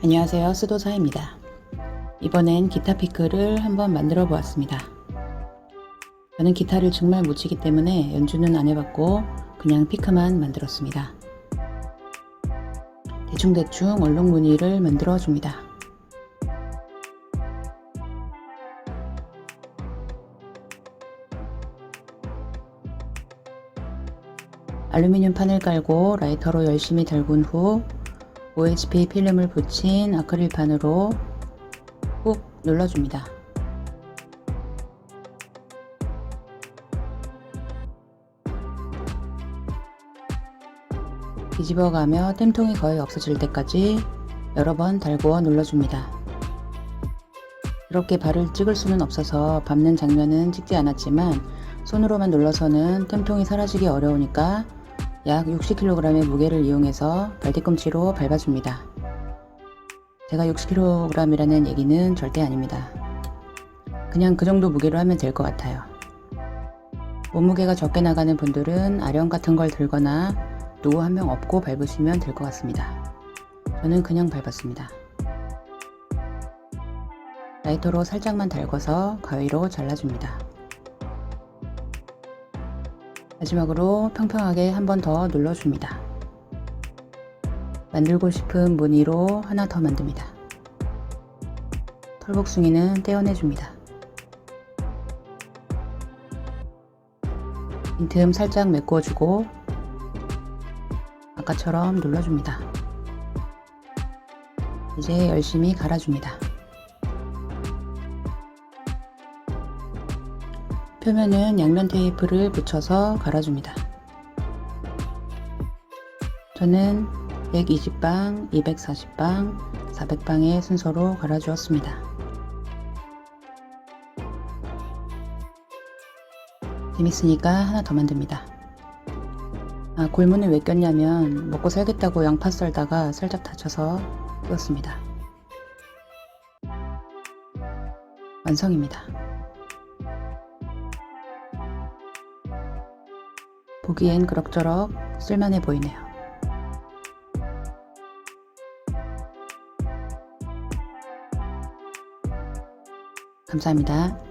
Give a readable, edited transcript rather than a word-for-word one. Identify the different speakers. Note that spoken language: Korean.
Speaker 1: 안녕하세요, 수도사입니다. 이번엔 기타 피크를 한번 만들어 보았습니다. 저는 기타를 정말 못 치기 때문에 연주는 안 해봤고 그냥 피크만 만들었습니다. 대충대충 얼룩 무늬를 만들어 줍니다. 알루미늄 판을 깔고 라이터로 열심히 달군 후 OHP 필름을 붙인 아크릴판으로 꾹 눌러줍니다. 뒤집어가며 땜통이 거의 없어질 때까지 여러 번 달고 눌러줍니다. 이렇게 발을 찍을 수는 없어서 밟는 장면은 찍지 않았지만 손으로만 눌러서는 땜통이 사라지기 어려우니까 약 60kg의 무게를 이용해서 발뒤꿈치로 밟아줍니다. 제가 60kg이라는 얘기는 절대 아닙니다. 그냥 그 정도 무게로 하면 될 것 같아요. 몸무게가 적게 나가는 분들은 아령 같은 걸 들거나 누구 한 명 업고 밟으시면 될 것 같습니다. 저는 그냥 밟았습니다. 라이터로 살짝만 달궈서 가위로 잘라줍니다. 마지막으로 평평하게 한 번 더 눌러줍니다. 만들고 싶은 무늬로 하나 더 만듭니다. 털복숭이는 떼어내줍니다. 빈틈 살짝 메꿔주고 아까처럼 눌러줍니다. 이제 열심히 갈아줍니다. 표면은 양면 테이프를 붙여서 갈아줍니다. 저는 120방, 240방, 400방의 순서로 갈아주었습니다. 재밌으니까 하나 더 만듭니다. 골문을 왜 꼈냐면 먹고 살겠다고 양파 썰다가 살짝 다쳐서 끼웠습니다. 완성입니다. 보기엔 그럭저럭 쓸만해 보이네요. 감사합니다.